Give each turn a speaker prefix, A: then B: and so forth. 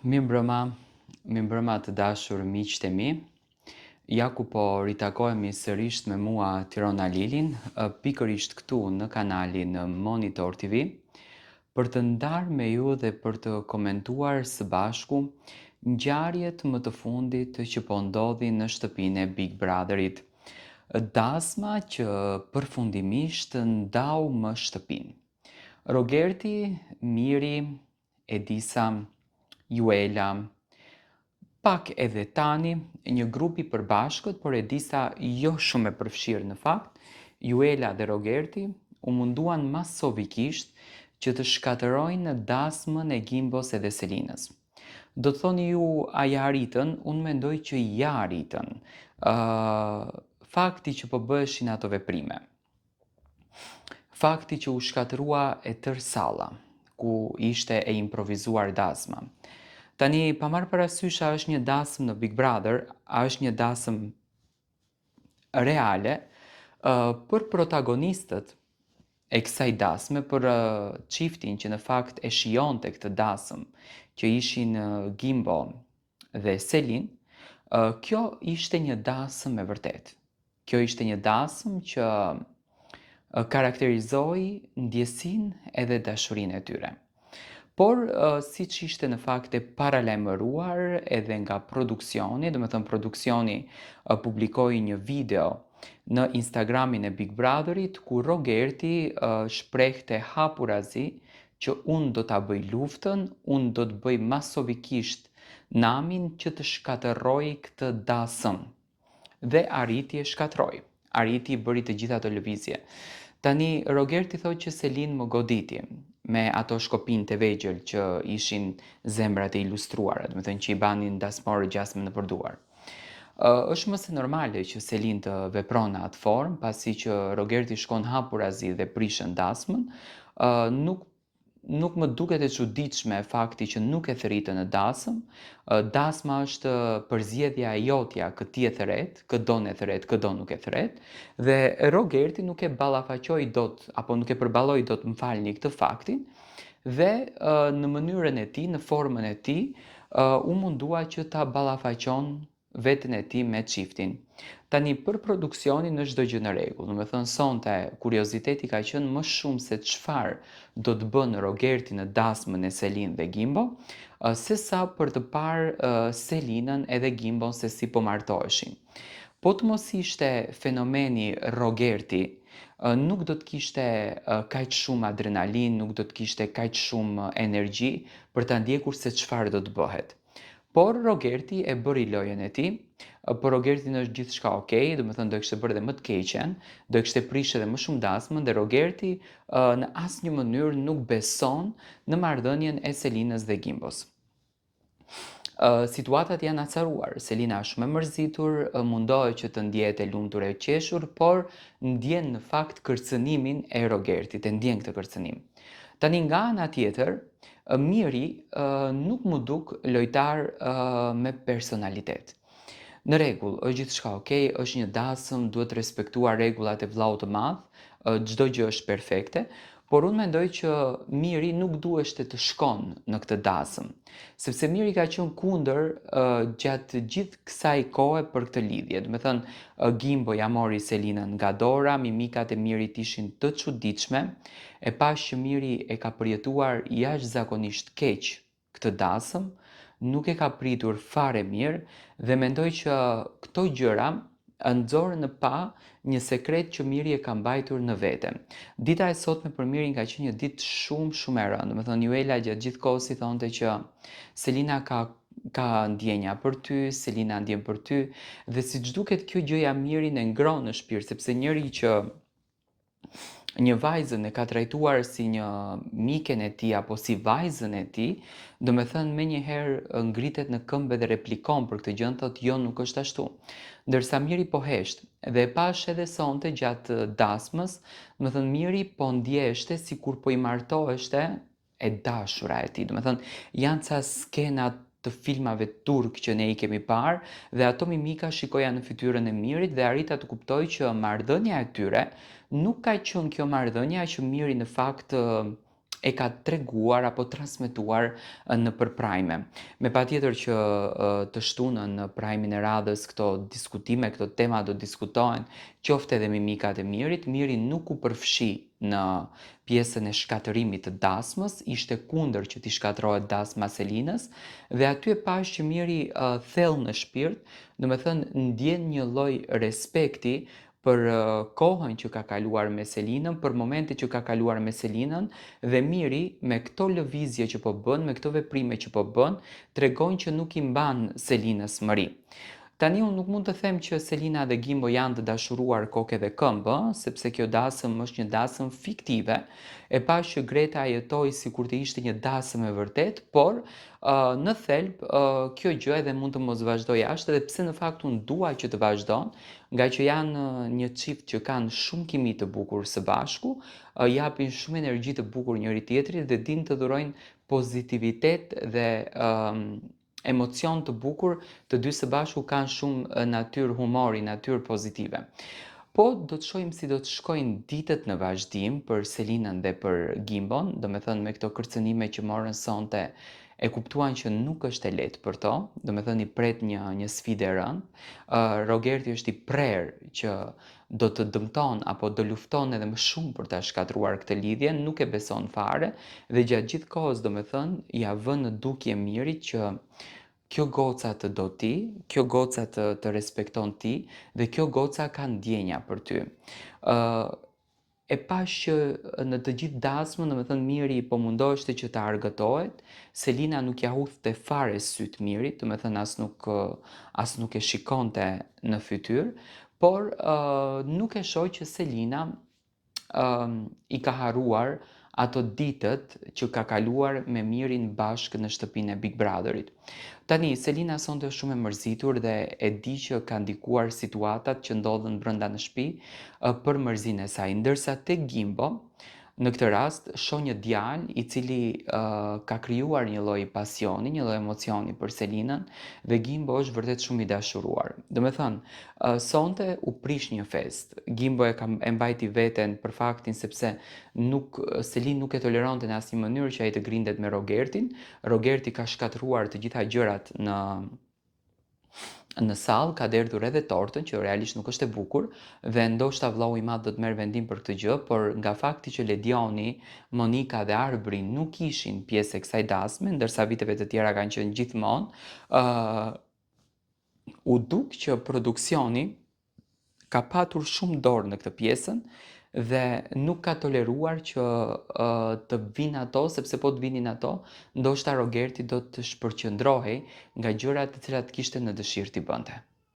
A: Mi mbrëma të dashur miqtë e mi. Ja ku po ritakohemi sërish me mua Tirona Lilin, pikërisht këtu në kanalin Monitor TV, për të ndarë me ju dhe për të komentuar së bashku ngjarjet më të fundit që po ndodhin në shtëpinë e Big Brotherit. Dasma që përfundimisht ndau më shtëpinë. Rogerti, Miri, Edisa, Juela, pak edhe tani, një grup i përbashkët, por Edisa jo shumë e përfshirë në fakt, Juela dhe Rogerti u munduan masovikisht që të shkatërrojnë dasmën e Gimbos edhe Selinës. Do të thoni ju a ja arritën, unë mendoj që ja arritën. Fakti që po bëheshin ato veprime. Fakti që u shkatërua e tërë salla, ku ishte e improvizuar dasma. Tani, pa marrë parasysh a është një dasmë në Big Brother, a është një dasmë reale, për protagonistët e kësaj dasme, për çiftin që në fakt e shijonte këtë dasmë, që ishin Gimbo dhe Selin, kjo ishte një dasmë e vërtet. Kjo ishte një dasmë që karakterizoi ndjesinë edhe dashurinë e tyre. Por, si që ishte në fakt e paralajmëruar edhe nga produksioni, do me thënë produksioni publikoi një video në Instagramin e Big Brotherit, ku Rogerti shprehte hapurazi që unë do ta bëj luftën, unë do të bëj masovikisht namin që të shkatërroj këtë dasëm. Dhe arriti e shkatërroi. Arriti i bëri të gjitha ato lëvizje. Tani, Rogerti thotë që Selin më goditi me ato shkopin të vegjël që ishin zemrat e ilustruara, do të thënë që i banin dasmorë gjasme në përduar. Është më se normale që Selin të vepron në atë formë, pasi që Rogerti shkon hapurazi dhe prishën dasmën, nuk më duket e çuditshme fakti që nuk e thërritë në dasëm. Dasma është përzgjedhja e jotja, këti e thret, këdo e thret, këdo nuk e thret, dhe Rogerti nuk e ballafaqoi dot, apo nuk e përballoi dot, më falni, këtë faktin, dhe në mënyrën e tij, në formën e tij, u mundua që ta ballafaqon veten e tij me çiftin. Tani, për produksionin është çdo gjë në rregull. Do të thënë, sonte kurioziteti ka qenë më shumë se çfarë do të bënë Rogerti në dasmën e Selin dhe Gimbo, sesa për të parë Selinën edhe Gimbon se si po martoheshin. Po të mos ishte fenomeni Rogerti, nuk do të kishte kaq shumë adrenalin, nuk do të kishte kaq shumë energji për ta ndjekur se çfarë do të bëhet. Por Rogerti e bëri lojën e tij, por Rogertin është gjithçka okay, do të thënë do kishte bërë edhe më të keqen, do kishte prishë edhe më shumë dasmën, dhe Rogerti në asnjë mënyrë nuk beson në marrëdhënien e Selinës dhe Gimbos. Situatat janë acaruar, Selina është shumë e mërzitur, mundohet që të ndjehet e lumtur e qeshur, por ndjen në fakt kërcënimin e Rogertit, e ndjen këtë kërcënim. Tani, nga ana tjetër, Miri nuk mu duk lojtar me personalitet. Në rregull, është gjithçka okay, është një dasëm, duhet respektuar rregullat e vllaut të madh, çdo gjë është perfekte, por unë mendoj që Miri nuk duheshte të shkon në këtë dasëm, sepse Miri ka qenë kundër gjatë gjithë kësaj kohe për këtë lidhje. Do të thënë, Gimbo ja mori Selinën nga dora, mimikat e Mirit ishin të çuditshme, e pash që Miri e ka përjetuar jashtëzakonisht keq këtë dasëm, nuk e ka pritur fare mirë, dhe mendoj që këto gjëra nxorën në pa një sekret që Miri e ka mbajtur në vete. Dita e sotme për Mirin ka qenë një ditë shumë e rëndë. Do të thënë, Juela gjatë gjithë kohës i thonte që Selina ka ndjenja për ty, Selina ndjen për ty, dhe siç duket kjo gjëja Mirin e ngron në shpirt, sepse njëri që një vajzën e ka trajtuar si një miken e tij apo si vajzën e tij, do me thënë menjëherë ngritet në këmbë dhe replikon për këtë gjë, thotë jo, nuk është ashtu. Ndërsa Miri po hesht, dhe e pash edhe sonte gjatë dasmës, do me thënë Miri po ndjeshte sikur po i martoheshte e dashura e tij. Do me thënë, janë ca skenat të filmave turk që ne i kemi parë, dhe ato mimika shikoja në fytyrën e Mirit dhe arrita të kuptoj që marrëdhënia e tyre nuk ka qenë kjo marrëdhënia që Miri në fakt e ka treguar apo transmetuar në përprajme. Me patjetër që të shtunën në prajmin e radhës këto diskutime, këto tema do diskutohen, qofte edhe me mikat e Mirit, Miri nuk u përfshi në pjesën e shkatërimit të dasmës, ishte kundër që t'i shkatërohet dasma Selinës, dhe aty e pash që Miri thellë në shpirt, do me thënë ndjen një lloj respekti për kohën që ka kaluar me Selinën, për momentin që ka kaluar me Selinën, dhe Miri me këto lëvizje që po bën, me këto veprime që po bën, tregon që nuk i mban Selinës mëri. Tani unë nuk mund të them që Selina dhe Gimbo janë të dashuruar kokë dhe këmbë, sepse kjo dasëm është një dasëm fiktive, e pash që Greta jetoi sikur të ishte një dasëm e vërtet, por në thelb kjo gjë edhe mund të mos vazhdojë jashtë, dhe pse në fakt unë dua që të vazhdon, nga që janë një çift që kanë shumë kimi të bukur së bashku, japin shumë energji të bukur njëri tjetrit dhe din të dhurojnë pozitivitet dhe emocion të bukur, të dy së bashku kanë shumë natyrë humori, natyrë pozitive. Po do të shohim si do të shkojnë ditët në vazhdim për Selinën dhe për Gimbon, do me thënë me këto kërcënime që morën sonte, e kuptuan që nuk është e lehtë për to, do me thënë i pret një sfidë e rëndë. Rogerti është i prerë që do të dëmton apo do lufton edhe më shumë për ta shkatruar këtë lidhje, nuk e beson fare, dhe gjatë gjithë kohës do me thënë ja vën në dukje Mirit që kjo goca të do ti, kjo goca të respekton ti, dhe kjo goca ka ndjenja për ty. E pash që në të gjithë dasmën, domethënë Miri po mundoheshte që të argëtohet, Selina nuk ja hudhte fare syt Mirit, domethënë as nuk e shikonte në fytyrë, por nuk e shoh që Selina i ka harruar ato ditët që ka kaluar me Mirin bashkë në shtëpinë e Big Brotherit. Tani, Selina sonte është shumë e mërzitur dhe e di që ka ndikuar situatat që ndodhen brenda në shtëpi për mërzinë e saj, ndërsa tek Gimbo, në këtë rast, shoh një djalë i cili ka krijuar një lloj pasioni, një lloj emocioni për Selinën, dhe Gimbo është vërtet shumë i dashuruar. Do me thënë, sonte u prish një fest. Gimbo e mbajti veten për faktin sepse Selin nuk e toleronte në asnjë mënyrë që ai të grindet me Rogertin. Rogerti ka shkatruar të gjitha gjërat në sallë, ka derdhur edhe tortën, që realisht nuk është e bukur, dhe ndoshta vllau i madh do të merr vendim për këtë gjë, por nga fakti që Ledioni, Monika dhe Arbri nuk ishin pjesë e kësaj dasme, ndërsa viteve të tjera kanë qenë gjithmonë, u duk që produksioni ka patur shumë dorë në këtë pjesën dhe nuk ka toleruar që të vinë ato, sepse po të vinin ato, ndoshta Rogerti do të shpërqendrohej nga gjërat të cilat kishte në dëshirë t'i bënte.